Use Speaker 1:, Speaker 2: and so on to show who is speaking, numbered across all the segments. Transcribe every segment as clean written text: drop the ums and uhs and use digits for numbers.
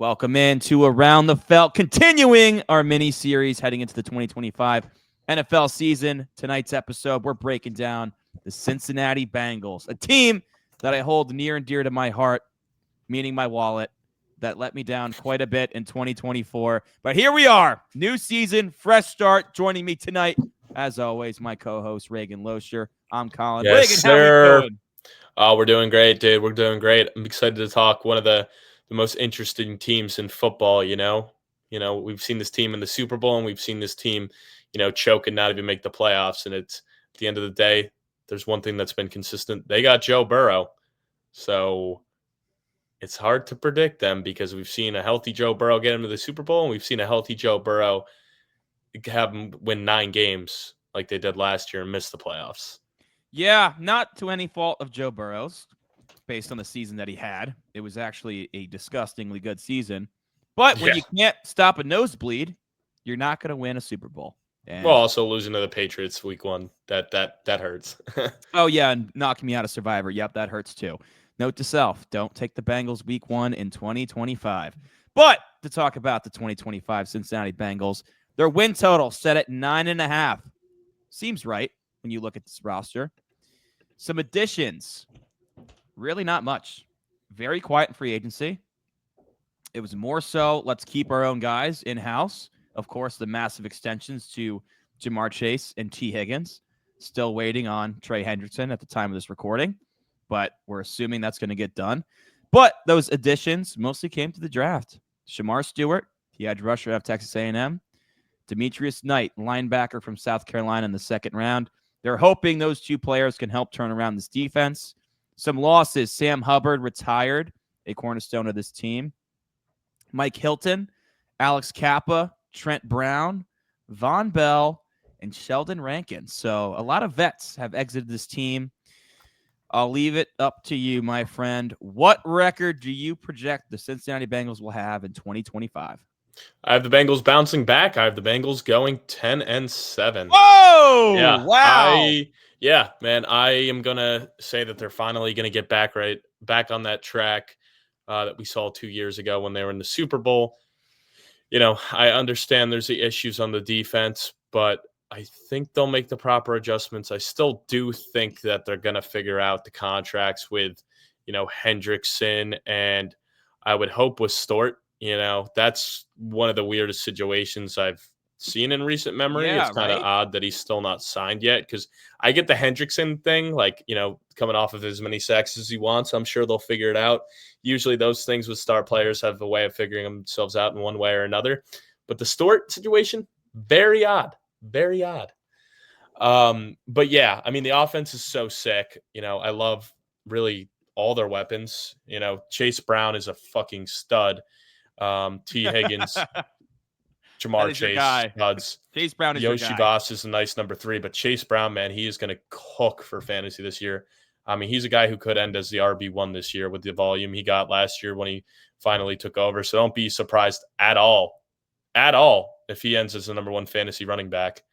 Speaker 1: Welcome in to Around the Felt, continuing our mini-series heading into the 2025 NFL season. Tonight's episode, we're breaking down the Cincinnati Bengals, a team that I hold near and dear to my heart, meaning my wallet, that let me down quite a bit in 2024. But here we are, new season, fresh start. Joining me tonight, as always, my co-host, Reagan Loescher. I'm Colin.
Speaker 2: Yes,
Speaker 1: Reagan,
Speaker 2: sir.
Speaker 1: how we doing?
Speaker 2: Oh, we're doing great, dude. We're doing great. I'm excited to talk one of the most interesting teams in football, we've seen this team in the Super Bowl and we've seen this team, choke and not even make the playoffs. And it's at the end of the day, there's one thing that's been consistent. They got Joe Burrow. So it's hard to predict them because we've seen a healthy Joe Burrow get into the Super Bowl and we've seen a healthy Joe Burrow have them win 9 games like they did last year and miss the playoffs.
Speaker 1: Yeah, not to any fault of Joe Burrow's, based on the season that he had. It was actually a disgustingly good season. But when you can't stop a nosebleed, you're not going to win a Super Bowl.
Speaker 2: And well, also losing to the Patriots week 1, that hurts.
Speaker 1: Oh, yeah, and knocking me out of Survivor. Yep, that hurts too. Note to self, don't take the Bengals week 1 in 2025. But to talk about the 2025 Cincinnati Bengals, their win total set at 9.5. Seems right when you look at this roster. Some additions. Really not much. Very quiet in free agency. It was more so, let's keep our own guys in-house. Of course, the massive extensions to Shamar Chase and T. Higgins. Still waiting on Trey Hendrickson at the time of this recording, but we're assuming that's going to get done. But those additions mostly came to the draft. Shamar Stewart, the edge rusher out of Texas A&M. Demetrius Knight, linebacker from South Carolina in the second round. They're hoping those two players can help turn around this defense. Some losses. Sam Hubbard retired, a cornerstone of this team. Mike Hilton, Alex Kappa, Trent Brown, Von Bell, and Sheldon Rankin. So a lot of vets have exited this team. I'll leave it up to you, my friend. What record do you project the Cincinnati Bengals will have in 2025?
Speaker 2: I have the Bengals bouncing back. I have the Bengals going 10-7.
Speaker 1: Whoa!
Speaker 2: Yeah.
Speaker 1: Wow.
Speaker 2: Man, I am going to say that they're finally going to get back on that track that we saw 2 years ago when they were in the Super Bowl. I understand there's the issues on the defense, but I think they'll make the proper adjustments. I still do think that they're going to figure out the contracts with, Hendrickson, and I would hope with Stewart. That's one of the weirdest situations I've seen in recent memory.
Speaker 1: Yeah,
Speaker 2: it's kind of odd that he's still not signed yet because I get the Hendrickson thing, coming off of as many sacks as he wants. I'm sure they'll figure it out. Usually those things with star players have a way of figuring themselves out in one way or another. But the Stewart situation, very odd. Very odd. But yeah, I mean, the offense is so sick. I love really all their weapons. Chase Brown is a fucking stud. T. Higgins, Jamar Chase, studs.
Speaker 1: Chase Brown is
Speaker 2: Yoshi
Speaker 1: your guy.
Speaker 2: Boss is a nice number 3, but Chase Brown, man, he is going to cook for fantasy this year. I mean, he's a guy who could end as the RB1 this year with the volume he got last year when he finally took over. So don't be surprised at all, if he ends as the number 1 fantasy running back.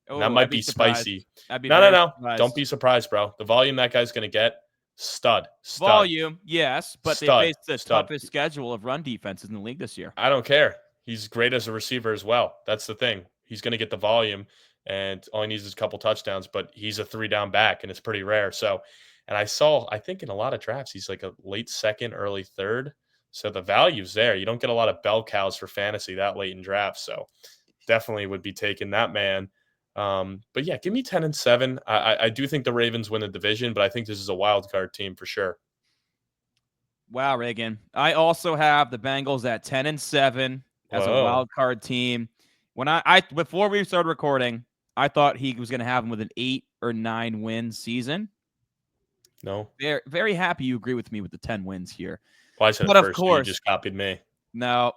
Speaker 1: Oh,
Speaker 2: that might be spicy.
Speaker 1: No.
Speaker 2: Don't be surprised, bro. The volume that guy's going to get, stud.
Speaker 1: Volume, yes, but they faced the toughest schedule of run defenses in the league this year.
Speaker 2: I don't care. He's great as a receiver as well. That's the thing. He's going to get the volume, and all he needs is a couple touchdowns, but he's a 3-down back, and it's pretty rare. So, and I think in a lot of drafts, he's like a late second, early third. So the value's there. You don't get a lot of bell cows for fantasy that late in drafts. So definitely would be taking that man. But yeah, give me 10-7. I do think the Ravens win the division, but I think this is a wild card team for sure.
Speaker 1: Wow, Reagan. I also have the Bengals at 10-7 as a wild card team. When I before we started recording, I thought he was going to have them with an 8 or 9 win season.
Speaker 2: No.
Speaker 1: Very, very happy you agree with me with the 10 wins here.
Speaker 2: Well, I said
Speaker 1: but
Speaker 2: it first,
Speaker 1: of course,
Speaker 2: you just copied me.
Speaker 1: No.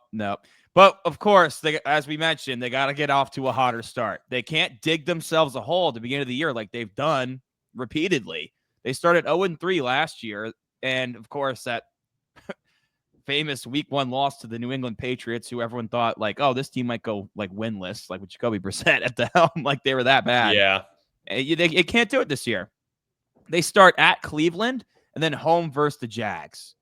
Speaker 1: But, of course, as we mentioned, they got to get off to a hotter start. They can't dig themselves a hole at the beginning of the year like they've done repeatedly. They started 0-3 last year, and, of course, that famous week 1 loss to the New England Patriots, who everyone thought, this team might go, winless, with Jacoby Brissett at the helm, they were that bad.
Speaker 2: Yeah.
Speaker 1: They can't do it this year. They start at Cleveland and then home versus the Jags.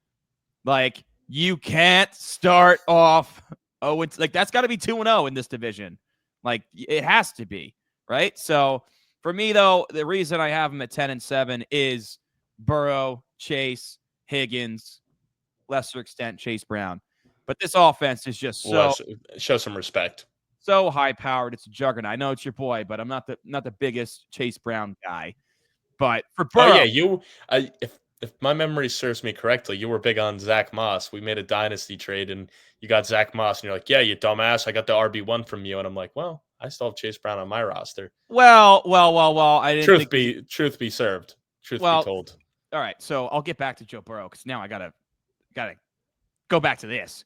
Speaker 1: You can't start off 0, like that's got to be 2-0 in this division. Like it has to be, right? So for me though, the reason I have them at 10-7 is Burrow, Chase, Higgins, lesser extent Chase Brown. But this offense is just
Speaker 2: Show some respect.
Speaker 1: So high powered. It's a juggernaut. I know it's your boy, but I'm not the biggest Chase Brown guy. But for Burrow,
Speaker 2: oh yeah, if my memory serves me correctly, you were big on Zach Moss. We made a dynasty trade, and you got Zach Moss, and you're like, "Yeah, you dumbass! I got the RB1 from you." And I'm like, "Well, I still have Chase Brown on my roster."
Speaker 1: Well. I didn't.
Speaker 2: Truth be served. Truth be told.
Speaker 1: All right, so I'll get back to Joe Burrow because now I gotta go back to this.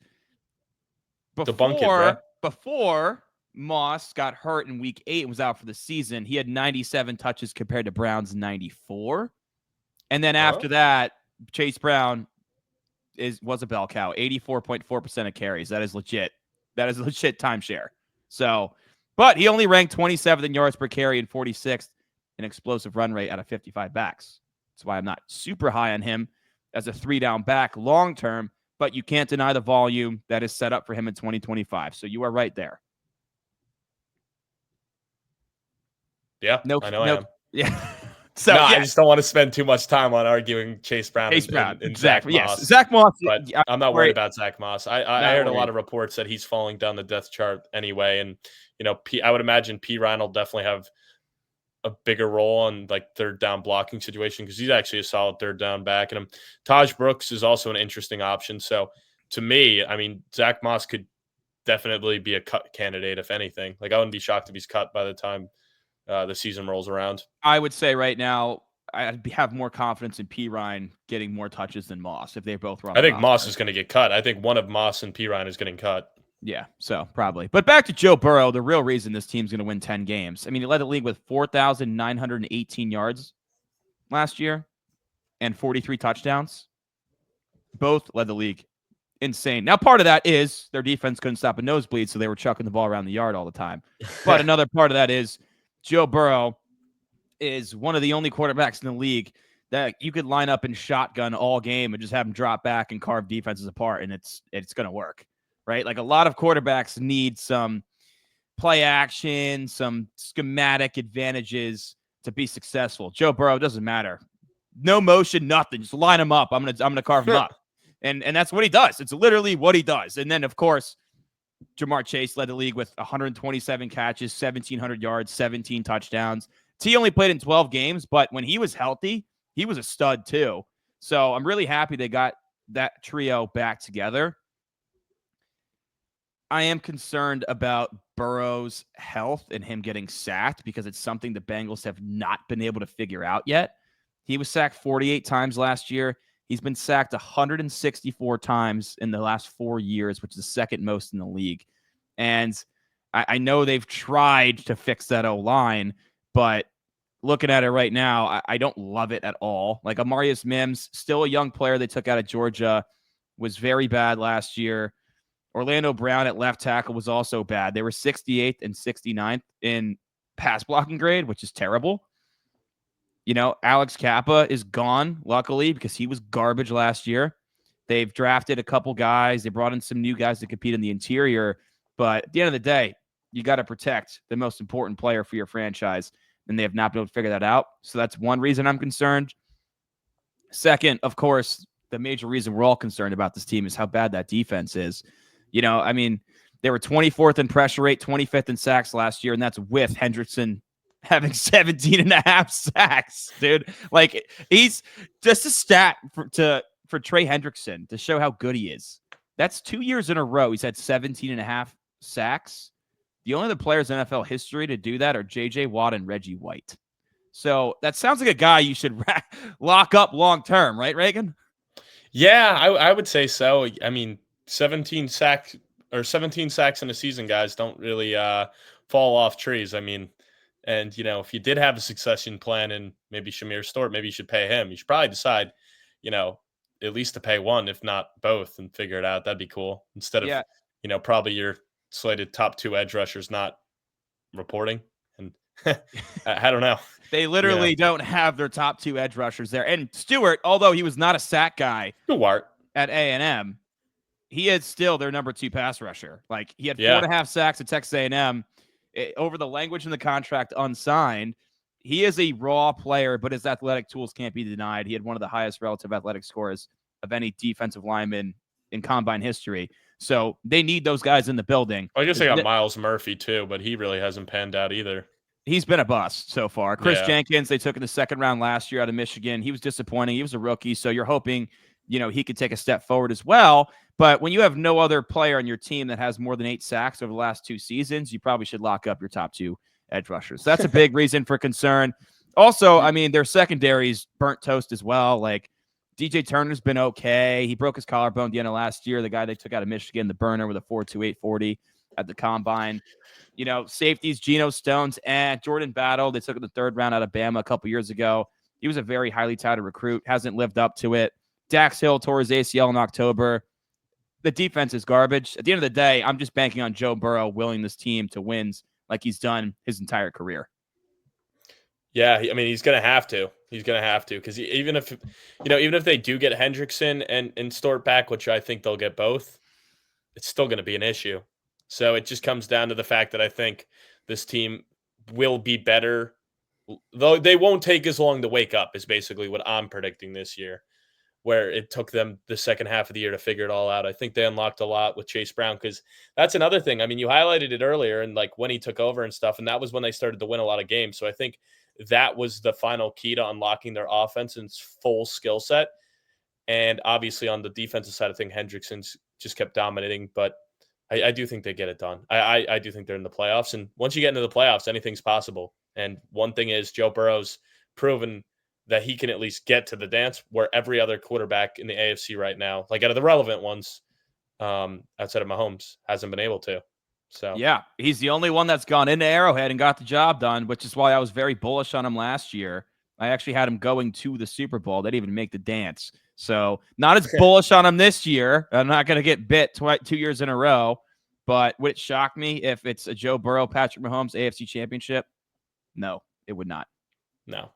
Speaker 2: Debunk it, bro.
Speaker 1: Before Moss got hurt in week 8 and was out for the season, he had 97 touches compared to Brown's 94. And then after that, Chase Brown was a bell cow, 84.4% of carries. That is legit. That is a legit timeshare. So, but he only ranked 27th in yards per carry and 46th in explosive run rate out of 55 backs. That's why I'm not super high on him as a 3-down back long term, but you can't deny the volume that is set up for him in 2025. So you are right there.
Speaker 2: Yeah, I am.
Speaker 1: Yeah.
Speaker 2: So I just don't want to spend too much time on arguing Chase Brown. And
Speaker 1: exactly.
Speaker 2: Zach Moss.
Speaker 1: Yes, Zach Moss.
Speaker 2: But I'm not worried about Zach Moss. I heard a lot of reports that he's falling down the depth chart anyway, and I would imagine P. Ryan will definitely have a bigger role on like third down blocking situation because he's actually a solid third down back. And Taj Brooks is also an interesting option. So to me, I mean, Zach Moss could definitely be a cut candidate if anything. Like I wouldn't be shocked if he's cut by the time the season rolls around.
Speaker 1: I would say right now I'd have more confidence in P. Ryan getting more touches than Moss if they both run.
Speaker 2: I think Moss is going to get cut. I think one of Moss and P. Ryan is getting cut.
Speaker 1: Yeah, so probably. But back to Joe Burrow, the real reason this team's going to win 10 games. I mean, he led the league with 4,918 yards last year and 43 touchdowns. Both led the league. Insane. Now, part of that is their defense couldn't stop a nosebleed, so they were chucking the ball around the yard all the time. But another part of that is Joe Burrow is one of the only quarterbacks in the league that you could line up in shotgun all game and just have him drop back and carve defenses apart, and it's going to work. Right? Like a lot of quarterbacks need some play action, some schematic advantages to be successful. Joe Burrow, doesn't matter. No motion, nothing. Just line him up. I'm gonna carve him up. And that's what he does. It's literally what he does. And then, of course, Ja'Marr Chase led the league with 127 catches, 1,700 yards, 17 touchdowns. He only played in 12 games, but when he was healthy, he was a stud too. So I'm really happy they got that trio back together. I am concerned about Burrow's health and him getting sacked because it's something the Bengals have not been able to figure out yet. He was sacked 48 times last year. He's been sacked 164 times in the last 4 years, which is the second most in the league. And I know they've tried to fix that O-line, but looking at it right now, I don't love it at all. Like Amarius Mims, still a young player they took out of Georgia, was very bad last year. Orlando Brown at left tackle was also bad. They were 68th and 69th in pass blocking grade, which is terrible. Alex Kappa is gone, luckily, because he was garbage last year. They've drafted a couple guys. They brought in some new guys to compete in the interior. But at the end of the day, you got to protect the most important player for your franchise, and they have not been able to figure that out. So that's one reason I'm concerned. Second, of course, the major reason we're all concerned about this team is how bad that defense is. I mean, they were 24th in pressure rate, 25th in sacks last year, and that's with Hendrickson having 17 and a half sacks, dude. Like, he's just a stat for Trey Hendrickson to show how good he is. That's 2 years in a row he's had 17 and a half sacks. The only other players in NFL history to do that are J.J. Watt and Reggie White. So that sounds like a guy you should lock up long term, right, Reagan?
Speaker 2: Yeah, I would say so. I mean, 17 sacks in a season, guys, don't really fall off trees. I mean, and if you did have a succession plan and maybe Shamar Stewart, maybe you should pay him. You should probably decide, at least to pay one, if not both, and figure it out. That'd be cool. Instead of, probably your slated top 2 edge rushers not reporting. And I don't know.
Speaker 1: They literally don't have their top 2 edge rushers there. And Stewart, although he was not a sack guy
Speaker 2: Stewart
Speaker 1: at A&M, he is still their number 2 pass rusher. Like, he had 4.5 sacks at Texas A&M. Over the language in the contract, unsigned. He is a raw player, but his athletic tools can't be denied. He had one of the highest relative athletic scores of any defensive lineman in combine history. So they need those guys in the building.
Speaker 2: I guess they got Miles Murphy too, but he really hasn't panned out either.
Speaker 1: He's been a bust so far. Chris Jenkins, they took in the second round last year out of Michigan. He was disappointing. He was a rookie, so you're hoping, he could take a step forward as well. But when you have no other player on your team that has more than 8 sacks over the last 2 seasons, you probably should lock up your top 2 edge rushers. So that's a big reason for concern. Also, I mean, their secondary's burnt toast as well. Like, DJ Turner's been okay. He broke his collarbone at the end of last year. The guy they took out of Michigan, the burner with a 4.28 40 at the combine. Safeties, Geno Stones and Jordan Battle. They took in the 3rd round out of Bama a couple years ago. He was a very highly touted recruit. Hasn't lived up to it. Dax Hill tore his ACL in October. The defense is garbage. At the end of the day, I'm just banking on Joe Burrow willing this team to wins like he's done his entire career.
Speaker 2: Yeah, I mean, he's going to have to. He's going to have to, because even if they do get Hendrickson and Stewart back, which I think they'll get both, it's still going to be an issue. So it just comes down to the fact that I think this team will be better, though they won't take as long to wake up, is basically what I'm predicting this year, where it took them the second half of the year to figure it all out. I think they unlocked a lot with Chase Brown, because that's another thing. I mean, you highlighted it earlier, and like when he took over and stuff, and that was when they started to win a lot of games. So I think that was the final key to unlocking their offense and its full skill set. And obviously on the defensive side of things, Hendrickson's just kept dominating, but I do think they get it done. I do think they're in the playoffs. And once you get into the playoffs, anything's possible. And one thing is Joe Burrow's proven that he can at least get to the dance, where every other quarterback in the AFC right now, like out of the relevant ones, outside of Mahomes, hasn't been able to. So
Speaker 1: yeah, he's the only one that's gone into Arrowhead and got the job done, which is why I was very bullish on him last year. I actually had him going to the Super Bowl. They didn't even make the dance. So not as bullish on him this year. I'm not going to get bit 2 years in a row. But would it shock me if it's a Joe Burrow, Patrick Mahomes AFC Championship? No, it would not.
Speaker 2: No.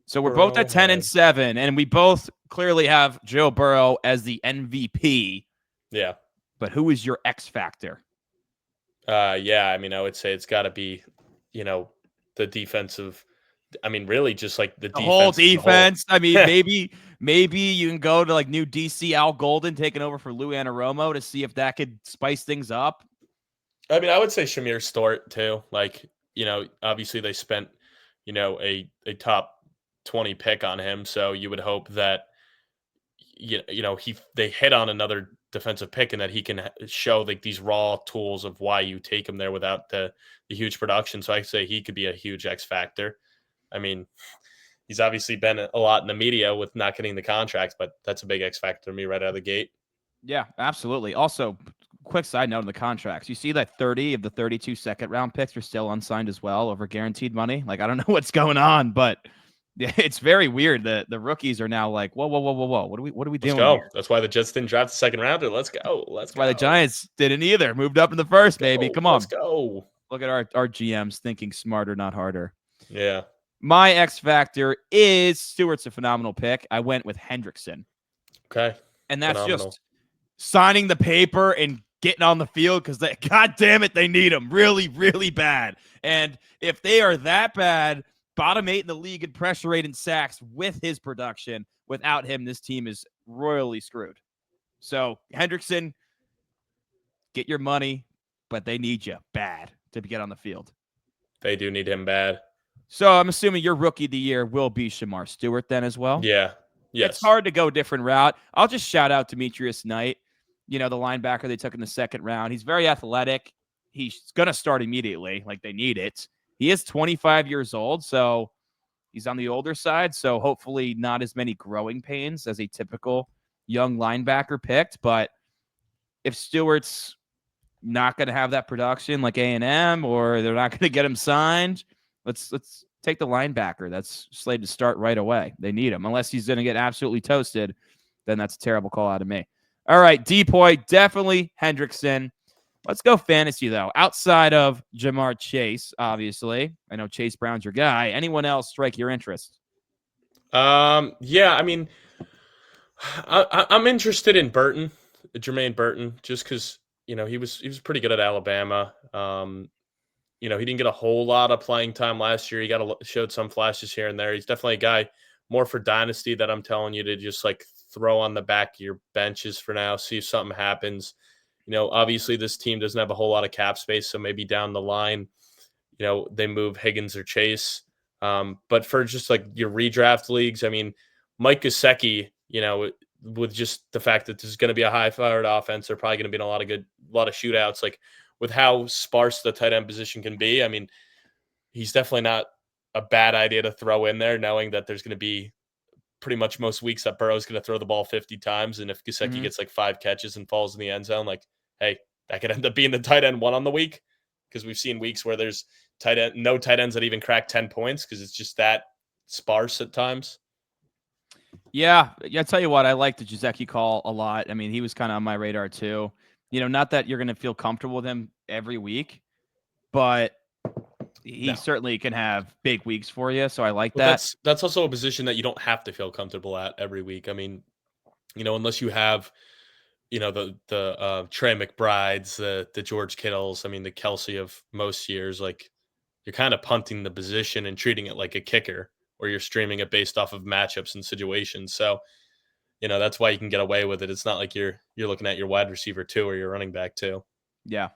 Speaker 1: So we're both at 10-7, and we both clearly have Joe Burrow as the MVP.
Speaker 2: Yeah.
Speaker 1: But who is your X factor?
Speaker 2: Yeah, I mean, I would say it's got to be, the defensive. I mean, really, just like the
Speaker 1: whole defense. I mean, maybe you can go to like new DC Al Golden taking over for Lou Anaromo to see if that could spice things up.
Speaker 2: I mean, I would say Shamar Stewart too. Like, obviously they spent, a top 20 pick on him, so you would hope that they hit on another defensive pick and that he can show like these raw tools of why you take him there without the huge production. So I say he could be a huge X factor. I mean, he's obviously been a lot in the media with not getting the contracts, but that's a big X factor to me right out of the gate.
Speaker 1: Yeah, absolutely. Also, quick side note on the contracts. You see that 30 of the 32 second-round picks are still unsigned as well over guaranteed money? Like, I don't know what's going on, but it's very weird that the rookies are now like, whoa. What are we doing here?
Speaker 2: That's why the Jets didn't draft the second rounder. Let's go. That's
Speaker 1: why the Giants didn't either. Moved up in the first, baby. Come on.
Speaker 2: Let's go.
Speaker 1: Look at our GMs thinking smarter, not harder.
Speaker 2: Yeah.
Speaker 1: My X factor is Stewart's a phenomenal pick. I went with Hendrickson.
Speaker 2: Okay.
Speaker 1: And that's just signing the paper and getting on the field because, God damn it, they need him really, really bad. And if they are that bad, bottom 8 in the league in pressure rate and sacks with his production, without him, this team is royally screwed. So, Hendrickson, get your money, but they need you bad to get on the field.
Speaker 2: They do need him bad.
Speaker 1: So I'm assuming your rookie of the year will be Shamar Stewart then as well?
Speaker 2: Yeah. Yes.
Speaker 1: It's hard to go a different route. I'll just shout out Demetrius Knight, the linebacker they took in the second round. He's very athletic. He's going to start immediately, like they need it. He is 25 years old, so he's on the older side, so hopefully not as many growing pains as a typical young linebacker picked. But if Stewart's not going to have that production like A&M, or they're not going to get him signed, let's take the linebacker that's slated to start right away. They need him. Unless he's going to get absolutely toasted, then that's a terrible call out of me. All right, Depoy, definitely Hendrickson. Let's go fantasy, though. Outside of Jamar Chase, obviously. I know Chase Brown's your guy. Anyone else strike your interest?
Speaker 2: Yeah, I mean, I'm interested in Burton. Jermaine Burton just because he was pretty good at Alabama. He didn't get a whole lot of playing time last year. He showed some flashes here and there. He's definitely a guy more for Dynasty that I'm telling you to just like throw on the back of your benches for now, see if something happens. Obviously this team doesn't have a whole lot of cap space, so maybe down the line, they move Higgins or Chase. But for just like your redraft leagues, I mean, Mike Gesicki, with just the fact that there's going to be a high-powered offense, they're probably going to be in a lot of shootouts. Like with how sparse the tight end position can be, I mean, he's definitely not a bad idea to throw in there, knowing that there's going to be pretty much most weeks that Burrow's going to throw the ball 50 times, and if Gesicki gets like 5 catches and falls in the end zone, like, hey, that could end up being the tight end 1 on the week, because we've seen weeks where there's no tight ends that even crack 10 points because it's just that sparse at times.
Speaker 1: Yeah, I tell you what, I like the Gesicki call a lot. I mean, he was kind of on my radar too. Not that you're going to feel comfortable with him every week, but he certainly can have big weeks for you. So I like that.
Speaker 2: That's also a position that you don't have to feel comfortable at every week. I mean, unless you have, the Trey McBrides, the George Kittles, I mean, the Kelsey of most years, like you're kind of punting the position and treating it like a kicker, or you're streaming it based off of matchups and situations. So, that's why you can get away with it. It's not like you're looking at your wide receiver 2 or your running back 2.
Speaker 1: Yeah.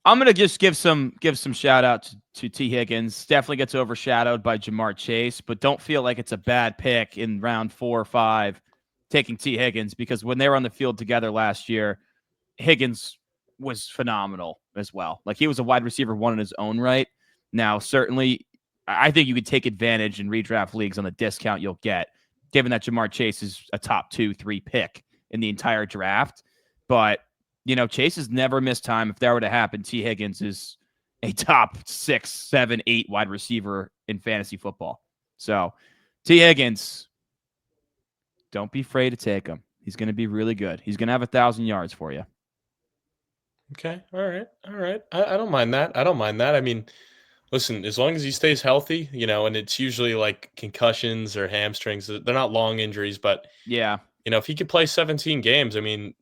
Speaker 1: I'm going to just give some shout out to T. Higgins. Definitely gets overshadowed by Jamar Chase, but don't feel like it's a bad pick in round 4 or 5 taking T. Higgins, because when they were on the field together last year, Higgins was phenomenal as well. Like, he was a wide receiver 1 in his own right. Now, certainly, I think you could take advantage in redraft leagues on the discount you'll get, given that Jamar Chase is a top 2-3 pick in the entire draft. But Chase has never missed time. If that were to happen, T. Higgins is a top 6, 7, 8 wide receiver in fantasy football. So, T. Higgins, don't be afraid to take him. He's going to be really good. He's going to have 1,000 yards for you.
Speaker 2: Okay. All right. I don't mind that. I mean, listen, as long as he stays healthy, and it's usually like concussions or hamstrings. They're not long injuries, but
Speaker 1: yeah,
Speaker 2: if he could play 17 games, I mean,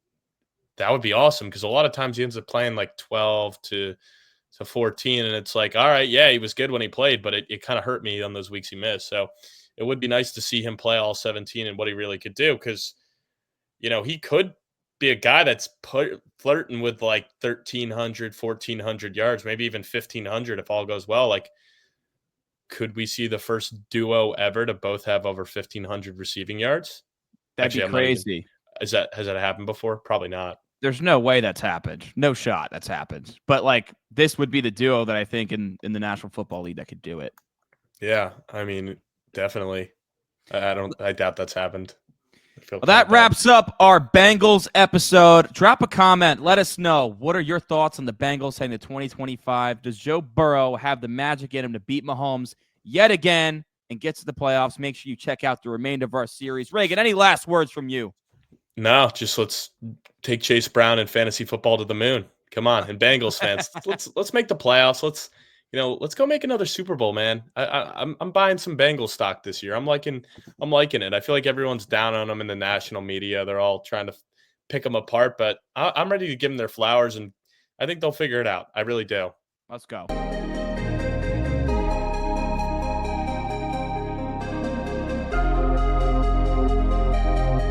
Speaker 2: that would be awesome, because a lot of times he ends up playing like 12 to 14, and it's like, all right, yeah, he was good when he played, but it kind of hurt me on those weeks he missed. So it would be nice to see him play all 17 and what he really could do, because he could be a guy that's flirting with like 1,300, 1,400 yards, maybe even 1,500 if all goes well. Like, could we see the first duo ever to both have over 1,500 receiving yards?
Speaker 1: That'd be crazy.
Speaker 2: Has that happened before? Probably not.
Speaker 1: There's no way that's happened. No shot that's happened. But like, this would be the duo that I think in the National Football League that could do it.
Speaker 2: Yeah, I mean, definitely. I doubt that's happened.
Speaker 1: Well, that wraps up our Bengals episode. Drop a comment. Let us know. What are your thoughts on the Bengals heading to 2025? Does Joe Burrow have the magic in him to beat Mahomes yet again and get to the playoffs? Make sure you check out the remainder of our series. Reagan, any last words from you?
Speaker 2: No, just let's take Chase Brown and fantasy football to the moon. Come on, and Bengals fans, let's make the playoffs. Let's go make another Super Bowl, man. I'm buying some Bengals stock this year. I'm liking it. I feel like everyone's down on them in the national media. They're all trying to pick them apart, but I'm ready to give them their flowers, and I think they'll figure it out. I really do.
Speaker 1: Let's go.